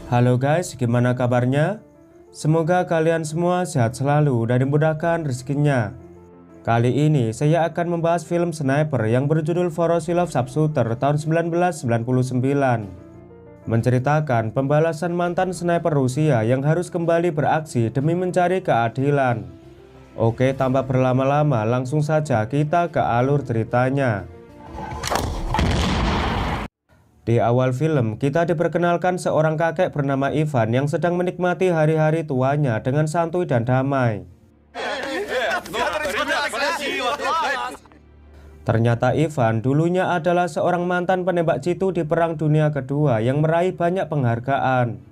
Halo guys, gimana kabarnya? Semoga kalian semua sehat selalu dan dimudahkan rezekinya. Kali ini saya akan membahas film sniper yang berjudul Voroshilov Sharpshooter tahun 1999. Menceritakan pembalasan mantan sniper Rusia yang harus kembali beraksi demi mencari keadilan. Oke, tanpa berlama-lama langsung saja kita ke alur ceritanya. Di awal film, kita diperkenalkan seorang kakek bernama Ivan yang sedang menikmati hari-hari tuanya dengan santuy dan damai. Ternyata Ivan dulunya adalah seorang mantan penembak jitu di Perang Dunia Kedua yang meraih banyak penghargaan.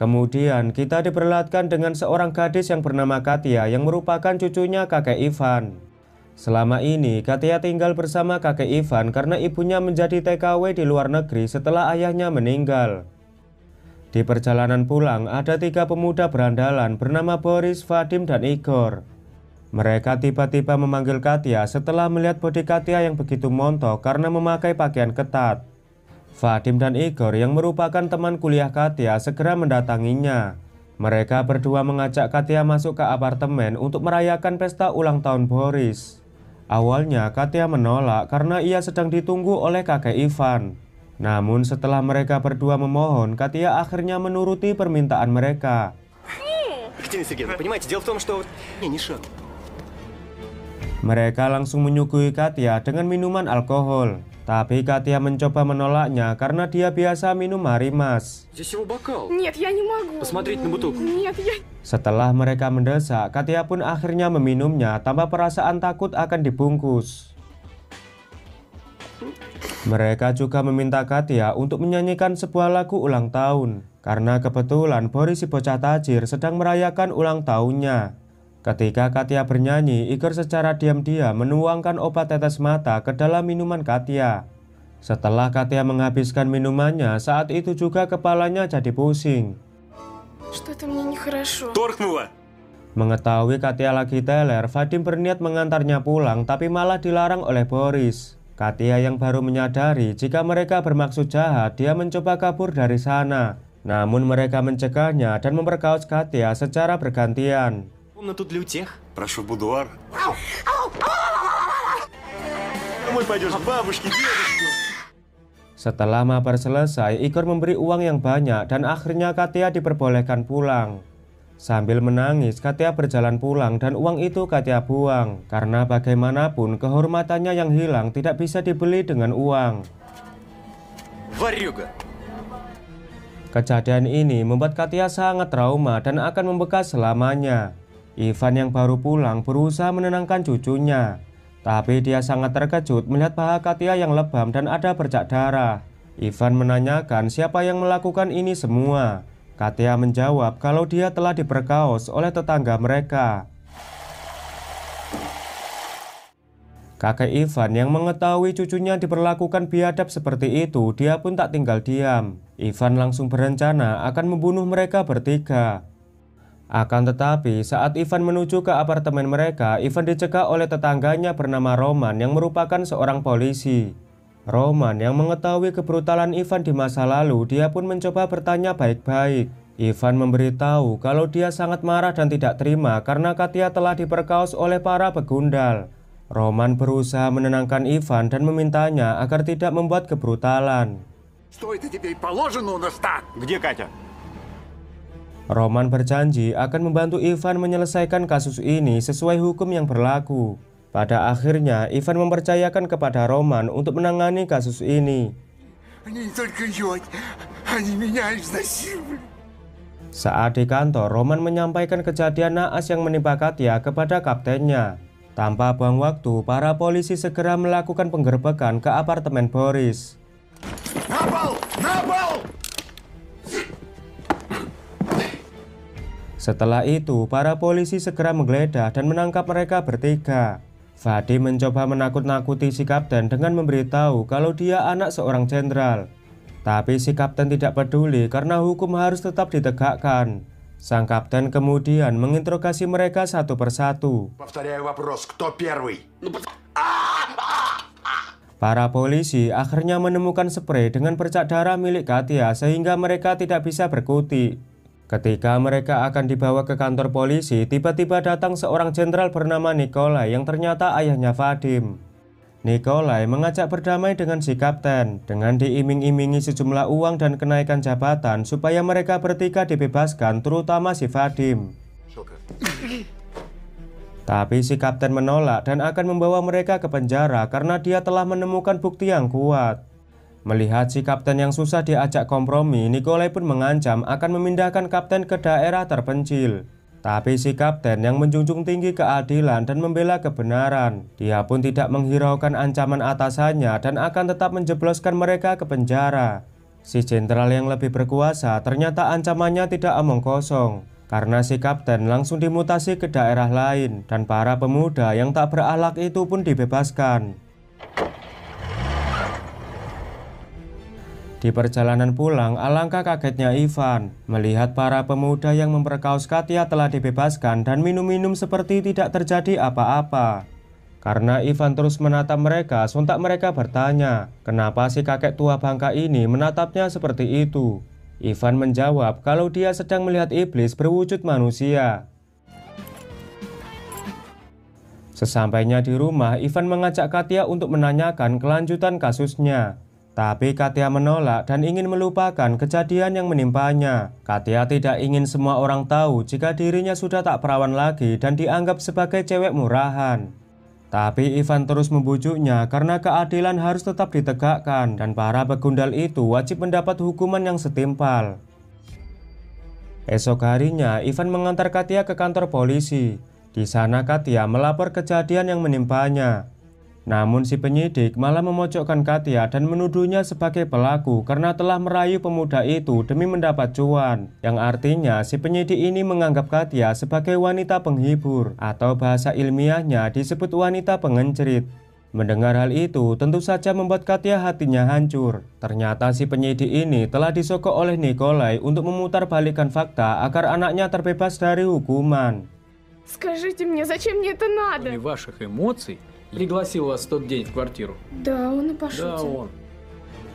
Kemudian kita diperlihatkan dengan seorang gadis yang bernama Katya yang merupakan cucunya kakek Ivan. Selama ini, Katya tinggal bersama kakek Ivan karena ibunya menjadi TKW di luar negeri setelah ayahnya meninggal. Di perjalanan pulang, ada 3 pemuda berandalan bernama Boris, Vadim, dan Igor. Mereka tiba-tiba memanggil Katya setelah melihat bodi Katya yang begitu montok karena memakai pakaian ketat. Vadim dan Igor yang merupakan teman kuliah Katya segera mendatanginya. Mereka berdua mengajak Katya masuk ke apartemen untuk merayakan pesta ulang tahun Boris. Awalnya Katya menolak karena ia sedang ditunggu oleh kakek Ivan. Namun setelah mereka berdua memohon, Katya akhirnya menuruti permintaan mereka. Mereka langsung menyuguhi Katya dengan minuman alkohol. Tapi Katya mencoba menolaknya karena dia biasa minum Harimas. Setelah mereka mendesak, Katya pun akhirnya meminumnya tanpa perasaan takut akan dibungkus. Mereka juga meminta Katya untuk menyanyikan sebuah lagu ulang tahun, karena kebetulan Boris si bocah tajir sedang merayakan ulang tahunnya. Ketika Katya bernyanyi, Igor secara diam-diam menuangkan obat tetes mata ke dalam minuman Katya. Setelah Katya menghabiskan minumannya, saat itu juga kepalanya jadi pusing. Mengetahui Katya lagi teler, Vadim berniat mengantarnya pulang tapi malah dilarang oleh Boris. Katya yang baru menyadari jika mereka bermaksud jahat, dia mencoba kabur dari sana. Namun mereka mencegahnya dan memperkaos Katya secara bergantian. Setelah mabar selesai, Igor memberi uang yang banyak dan akhirnya Katya diperbolehkan pulang. Sambil menangis, Katya berjalan pulang dan uang itu Katya buang. Karena bagaimanapun kehormatannya yang hilang tidak bisa dibeli dengan uang. Kejadian ini membuat Katya sangat trauma dan akan membekas selamanya. Ivan yang baru pulang berusaha menenangkan cucunya. Tapi dia sangat terkejut melihat paha Katya yang lebam dan ada bercak darah. Ivan menanyakan siapa yang melakukan ini semua. Katya menjawab kalau dia telah diperkaos oleh tetangga mereka. Kakek Ivan yang mengetahui cucunya diperlakukan biadab seperti itu, dia pun tak tinggal diam. Ivan langsung berencana akan membunuh mereka bertiga. Akan tetapi, saat Ivan menuju ke apartemen mereka, Ivan dicegah oleh tetangganya bernama Roman yang merupakan seorang polisi. Roman yang mengetahui kebrutalan Ivan di masa lalu, dia pun mencoba bertanya baik-baik. Ivan memberitahu kalau dia sangat marah dan tidak terima karena Katya telah diperkaos oleh para begundal. Roman berusaha menenangkan Ivan dan memintanya agar tidak membuat kebrutalan. Roman berjanji akan membantu Ivan menyelesaikan kasus ini sesuai hukum yang berlaku. Pada akhirnya, Ivan mempercayakan kepada Roman untuk menangani kasus ini. Saat di kantor, Roman menyampaikan kejadian naas yang menimpa Katya kepada kaptennya. Tanpa buang waktu, para polisi segera melakukan penggerbekan ke apartemen Boris. Setelah itu, para polisi segera menggeledah dan menangkap mereka bertiga. Vadim mencoba menakut-nakuti si kapten dengan memberitahu kalau dia anak seorang jenderal. Tapi si kapten tidak peduli karena hukum harus tetap ditegakkan. Sang kapten kemudian menginterogasi mereka satu persatu. Para polisi akhirnya menemukan sprei dengan bercak darah milik Katya sehingga mereka tidak bisa berkutik. Ketika mereka akan dibawa ke kantor polisi, tiba-tiba datang seorang jenderal bernama Nikolai yang ternyata ayahnya Vadim. Nikolai mengajak berdamai dengan si kapten dengan diiming-imingi sejumlah uang dan kenaikan jabatan supaya mereka bertiga dibebaskan, terutama si Vadim. Tapi si kapten menolak dan akan membawa mereka ke penjara karena dia telah menemukan bukti yang kuat. Melihat si kapten yang susah diajak kompromi, Nikolai pun mengancam akan memindahkan kapten ke daerah terpencil. Tapi si kapten yang menjunjung tinggi keadilan dan membela kebenaran, dia pun tidak menghiraukan ancaman atasannya dan akan tetap menjebloskan mereka ke penjara. Si jenderal yang lebih berkuasa ternyata ancamannya tidak omong kosong, karena si kapten langsung dimutasi ke daerah lain dan para pemuda yang tak berakhlak itu pun dibebaskan. Di perjalanan pulang, alangkah kagetnya Ivan melihat para pemuda yang memperkaos Katya telah dibebaskan dan minum-minum seperti tidak terjadi apa-apa. Karena Ivan terus menatap mereka, sontak mereka bertanya, kenapa si kakek tua bangka ini menatapnya seperti itu? Ivan menjawab kalau dia sedang melihat iblis berwujud manusia. Sesampainya di rumah, Ivan mengajak Katya untuk menanyakan kelanjutan kasusnya. Tapi Katya menolak dan ingin melupakan kejadian yang menimpanya. Katya tidak ingin semua orang tahu jika dirinya sudah tak perawan lagi dan dianggap sebagai cewek murahan. Tapi Ivan terus membujuknya karena keadilan harus tetap ditegakkan dan para begundal itu wajib mendapat hukuman yang setimpal. Esok harinya, Ivan mengantar Katya ke kantor polisi. Di sana Katya melapor kejadian yang menimpanya. Namun si penyidik malah memojokkan Katya dan menuduhnya sebagai pelaku karena telah merayu pemuda itu demi mendapat cuan. Yang artinya si penyidik ini menganggap Katya sebagai wanita penghibur atau bahasa ilmiahnya disebut wanita pengencrit. Mendengar hal itu tentu saja membuat Katya hatinya hancur. Ternyata si penyidik ini telah disogok oleh Nikolai untuk memutarbalikkan fakta agar anaknya terbebas dari hukuman. Скажите мне, зачем мне это надо? Кроме ваших эмоций, пригласил вас в тот день в квартиру. Да, он и Да, пошутил. он.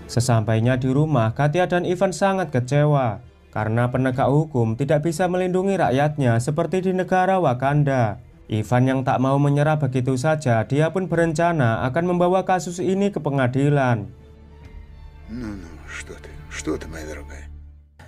Sesampainya di rumah, Katya dan Ivan sangat kecewa karena penegak hukum tidak bisa melindungi rakyatnya seperti di negara Wakanda. Ivan yang tak mau menyerah begitu saja, dia pun berencana akan membawa kasus ini ke pengadilan. Что ты, моя дорогая?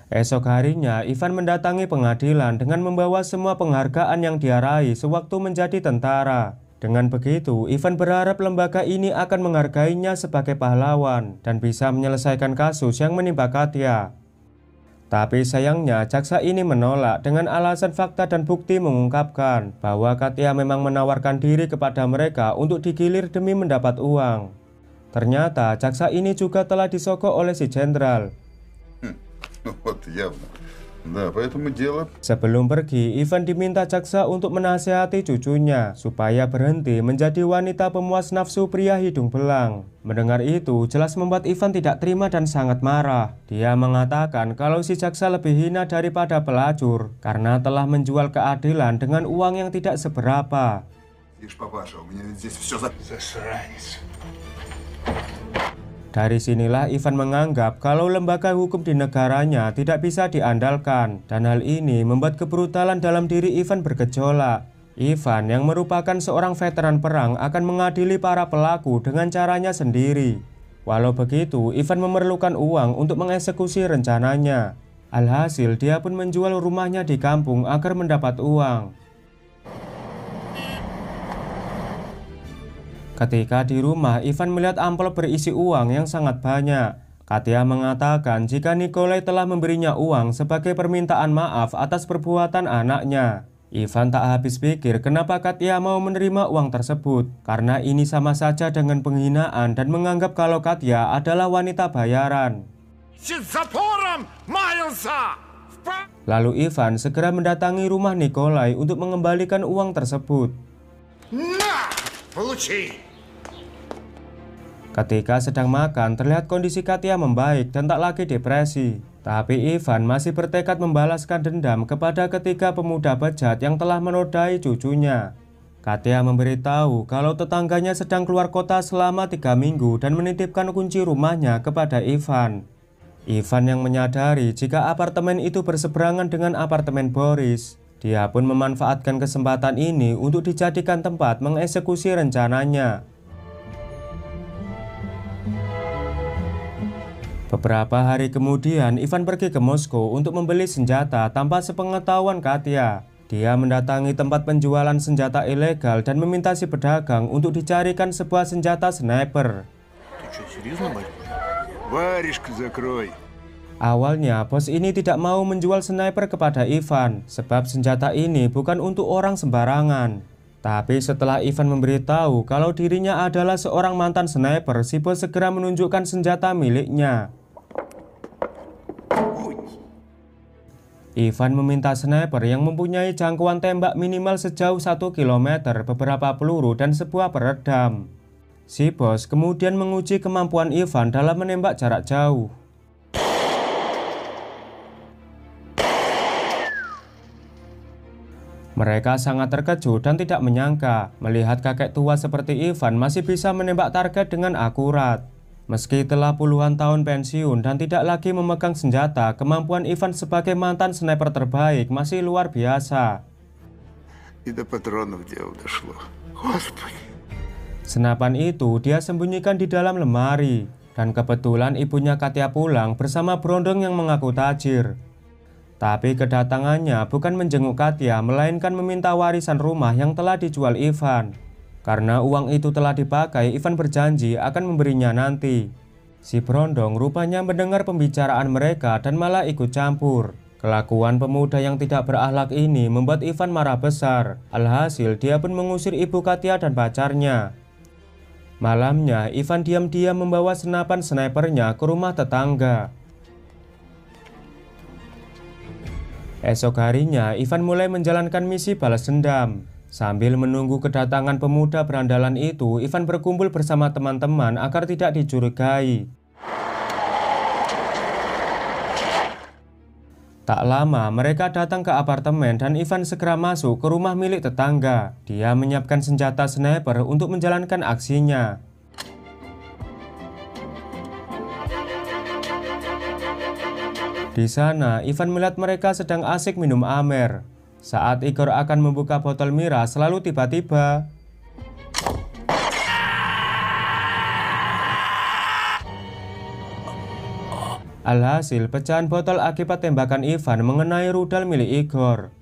Esok harinya, Ivan mendatangi pengadilan dengan membawa semua penghargaan yang dia raih sewaktu menjadi tentara. Dengan begitu, Ivan berharap lembaga ini akan menghargainya sebagai pahlawan dan bisa menyelesaikan kasus yang menimpa Katya. Tapi sayangnya, jaksa ini menolak dengan alasan fakta dan bukti mengungkapkan bahwa Katya memang menawarkan diri kepada mereka untuk digilir demi mendapat uang. Ternyata, jaksa ini juga telah disogok oleh si jenderal. Вот явно. Да, поэтому дело... Sebelum pergi, Ivan diminta jaksa untuk menasihati cucunya supaya berhenti menjadi wanita pemuas nafsu pria hidung belang. Mendengar itu, jelas membuat Ivan tidak terima dan sangat marah. Dia mengatakan kalau si jaksa lebih hina daripada pelacur karena telah menjual keadilan dengan uang yang tidak seberapa. Dari sinilah Ivan menganggap kalau lembaga hukum di negaranya tidak bisa diandalkan dan hal ini membuat kebrutalan dalam diri Ivan bergejolak. Ivan yang merupakan seorang veteran perang akan mengadili para pelaku dengan caranya sendiri. Walau begitu, Ivan memerlukan uang untuk mengeksekusi rencananya. Alhasil dia pun menjual rumahnya di kampung agar mendapat uang. Ketika di rumah, Ivan melihat amplop berisi uang yang sangat banyak. Katya mengatakan jika Nikolai telah memberinya uang sebagai permintaan maaf atas perbuatan anaknya. Ivan tak habis pikir kenapa Katya mau menerima uang tersebut, karena ini sama saja dengan penghinaan dan menganggap kalau Katya adalah wanita bayaran. Lalu Ivan segera mendatangi rumah Nikolai untuk mengembalikan uang tersebut. Ketika sedang makan, terlihat kondisi Katya membaik dan tak lagi depresi. Tapi Ivan masih bertekad membalaskan dendam kepada ketiga pemuda bejat yang telah menodai cucunya. Katia memberitahu kalau tetangganya sedang keluar kota selama 3 minggu dan menitipkan kunci rumahnya kepada Ivan. Ivan yang menyadari jika apartemen itu berseberangan dengan apartemen Boris. Dia pun memanfaatkan kesempatan ini untuk dijadikan tempat mengeksekusi rencananya. Beberapa hari kemudian, Ivan pergi ke Moskow untuk membeli senjata tanpa sepengetahuan Katia. Dia mendatangi tempat penjualan senjata ilegal dan meminta si pedagang untuk dicarikan sebuah senjata sniper. Awalnya, bos ini tidak mau menjual sniper kepada Ivan, sebab senjata ini bukan untuk orang sembarangan. Tapi setelah Ivan memberitahu kalau dirinya adalah seorang mantan sniper, si bos segera menunjukkan senjata miliknya. Ivan meminta sniper yang mempunyai jangkauan tembak minimal sejauh 1 km, beberapa peluru, dan sebuah peredam. Si bos kemudian menguji kemampuan Ivan dalam menembak jarak jauh. Mereka sangat terkejut dan tidak menyangka melihat kakek tua seperti Ivan masih bisa menembak target dengan akurat. Meski telah puluhan tahun pensiun dan tidak lagi memegang senjata, kemampuan Ivan sebagai mantan sniper terbaik masih luar biasa. Senapan itu dia sembunyikan di dalam lemari, dan kebetulan ibunya Katia pulang bersama berondong yang mengaku tajir. Tapi kedatangannya bukan menjenguk Katia, melainkan meminta warisan rumah yang telah dijual Ivan. Karena uang itu telah dipakai, Ivan berjanji akan memberinya nanti. Si berondong rupanya mendengar pembicaraan mereka dan malah ikut campur. Kelakuan pemuda yang tidak berakhlak ini membuat Ivan marah besar. Alhasil dia pun mengusir ibu Katia dan pacarnya. Malamnya, Ivan diam-diam membawa senapan snipernya ke rumah tetangga. Esok harinya, Ivan mulai menjalankan misi balas dendam. Sambil menunggu kedatangan pemuda berandalan itu, Ivan berkumpul bersama teman-teman agar tidak dicurigai. Tak lama, mereka datang ke apartemen dan Ivan segera masuk ke rumah milik tetangga. Dia menyiapkan senjata sniper untuk menjalankan aksinya. Di sana, Ivan melihat mereka sedang asik minum amer. Saat Igor akan membuka botol miras, lalu tiba-tiba alhasil pecahan botol akibat tembakan Ivan mengenai rudal milik Igor.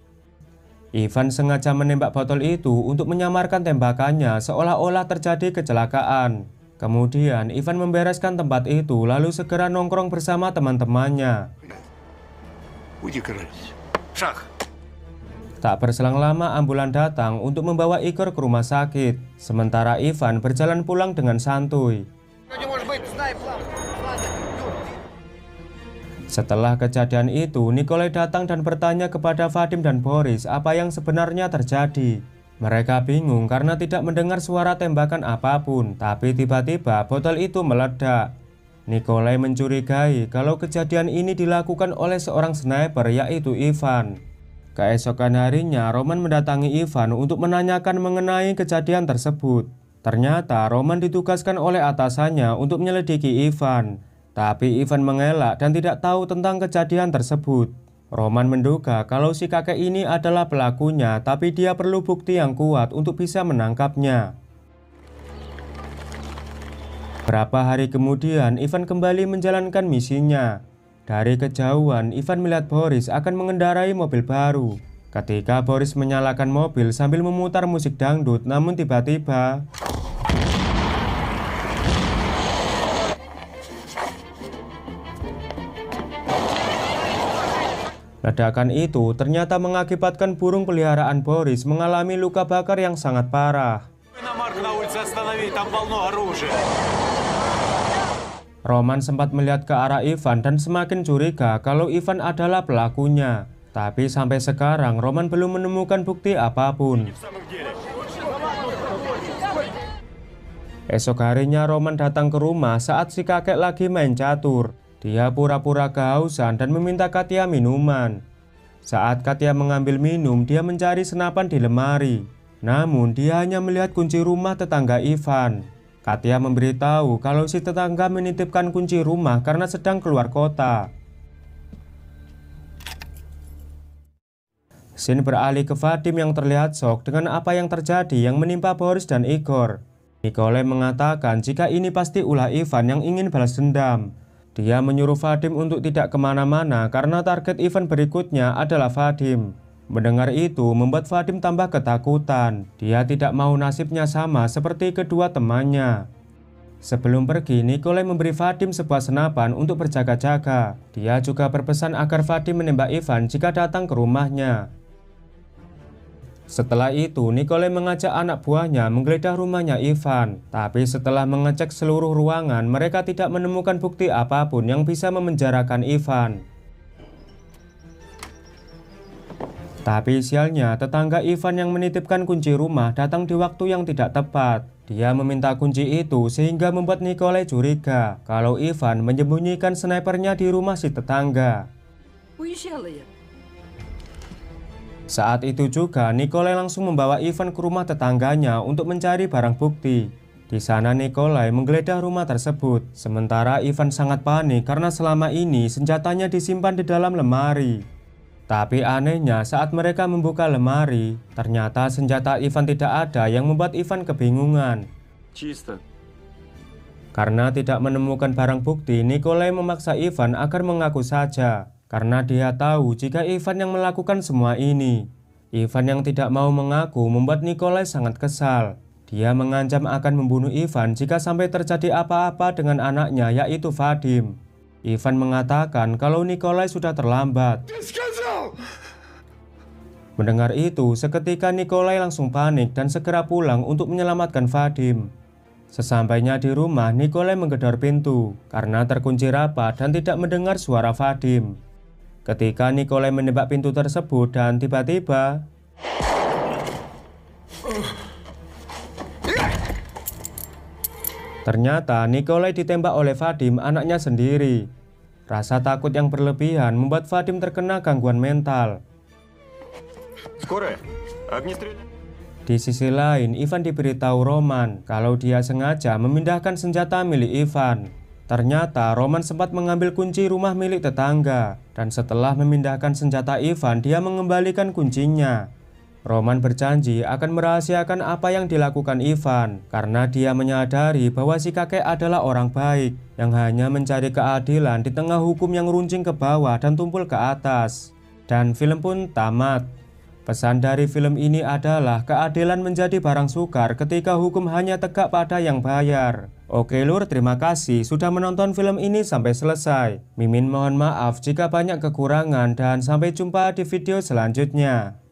Ivan sengaja menembak botol itu untuk menyamarkan tembakannya seolah-olah terjadi kecelakaan. Kemudian Ivan membereskan tempat itu lalu segera nongkrong bersama teman-temannya. Tak berselang lama ambulan datang untuk membawa Igor ke rumah sakit. Sementara Ivan berjalan pulang dengan santuy. Setelah kejadian itu, Nikolai datang dan bertanya kepada Vadim dan Boris apa yang sebenarnya terjadi. Mereka bingung karena tidak mendengar suara tembakan apapun, tapi tiba-tiba botol itu meledak. Nikolai mencurigai kalau kejadian ini dilakukan oleh seorang sniper, yaitu Ivan. Keesokan harinya, Roman mendatangi Ivan untuk menanyakan mengenai kejadian tersebut. Ternyata Roman ditugaskan oleh atasannya untuk menyelidiki Ivan. Tapi Ivan mengelak dan tidak tahu tentang kejadian tersebut. Roman menduga kalau si kakek ini adalah pelakunya, tapi dia perlu bukti yang kuat untuk bisa menangkapnya. Berapa hari kemudian, Ivan kembali menjalankan misinya. Dari kejauhan, Ivan melihat Boris akan mengendarai mobil baru. Ketika Boris menyalakan mobil sambil memutar musik dangdut, namun tiba-tiba ledakan itu ternyata mengakibatkan burung peliharaan Boris mengalami luka bakar yang sangat parah. Roman sempat melihat ke arah Ivan dan semakin curiga kalau Ivan adalah pelakunya. Tapi sampai sekarang Roman belum menemukan bukti apapun. Esok harinya Roman datang ke rumah saat si kakek lagi main catur. Dia pura-pura kehausan dan meminta Katia minuman. Saat Katia mengambil minum, dia mencari senapan di lemari. Namun dia hanya melihat kunci rumah tetangga Ivan. Katya memberitahu kalau si tetangga menitipkan kunci rumah karena sedang keluar kota. Scene beralih ke Vadim yang terlihat shock dengan apa yang terjadi yang menimpa Boris dan Igor. Nikolai mengatakan jika ini pasti ulah Ivan yang ingin balas dendam. Dia menyuruh Vadim untuk tidak kemana-mana karena target event berikutnya adalah Vadim. Mendengar itu membuat Vadim tambah ketakutan. Dia tidak mau nasibnya sama seperti kedua temannya. Sebelum pergi, Nikolai memberi Vadim sebuah senapan untuk berjaga-jaga. Dia juga berpesan agar Vadim menembak Ivan jika datang ke rumahnya. Setelah itu, Nikolai mengajak anak buahnya menggeledah rumahnya Ivan. Tapi setelah mengecek seluruh ruangan, mereka tidak menemukan bukti apapun yang bisa memenjarakan Ivan. Tapi sialnya, tetangga Ivan yang menitipkan kunci rumah datang di waktu yang tidak tepat. Dia meminta kunci itu sehingga membuat Nikolai curiga kalau Ivan menyembunyikan snipernya di rumah si tetangga. Saat itu juga Nikolai langsung membawa Ivan ke rumah tetangganya untuk mencari barang bukti. Di sana Nikolai menggeledah rumah tersebut. Sementara Ivan sangat panik karena selama ini senjatanya disimpan di dalam lemari. Tapi anehnya saat mereka membuka lemari, ternyata senjata Ivan tidak ada yang membuat Ivan kebingungan. Karena tidak menemukan barang bukti, Nikolai memaksa Ivan agar mengaku saja. Karena dia tahu jika Ivan yang melakukan semua ini. Ivan yang tidak mau mengaku membuat Nikolai sangat kesal. Dia mengancam akan membunuh Ivan jika sampai terjadi apa-apa dengan anaknya yaitu Vadim. Ivan mengatakan kalau Nikolai sudah terlambat. Mendengar itu, seketika Nikolai langsung panik dan segera pulang untuk menyelamatkan Vadim. Sesampainya di rumah, Nikolai menggedor pintu karena terkunci rapat dan tidak mendengar suara Vadim. Ketika Nikolai menembak pintu tersebut dan tiba-tiba ternyata Nikolai ditembak oleh Vadim, anaknya sendiri. Rasa takut yang berlebihan membuat Vadim terkena gangguan mental. Di sisi lain, Ivan diberitahu Roman kalau dia sengaja memindahkan senjata milik Ivan. Ternyata Roman sempat mengambil kunci rumah milik tetangga. Dan setelah memindahkan senjata Ivan, dia mengembalikan kuncinya. Roman berjanji akan merahasiakan apa yang dilakukan Ivan karena dia menyadari bahwa si kakek adalah orang baik yang hanya mencari keadilan di tengah hukum yang runcing ke bawah dan tumpul ke atas. Dan film pun tamat. Pesan dari film ini adalah keadilan menjadi barang sukar ketika hukum hanya tegak pada yang bayar. Oke lur, terima kasih sudah menonton film ini sampai selesai. Mimin mohon maaf jika banyak kekurangan dan sampai jumpa di video selanjutnya.